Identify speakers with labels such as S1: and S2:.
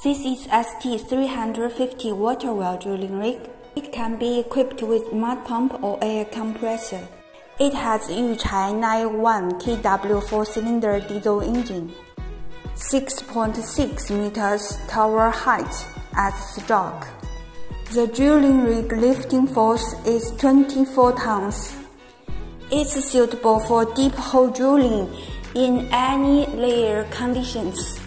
S1: This is ST350 water well drilling rig. It can be equipped with mud pump or air compressor. It has Yuchai 91 kW 4-cylinder diesel engine, 6.6 meters tower height as stock. The drilling rig lifting force is 24 tons. It's suitable for deep hole drilling in any layer conditions.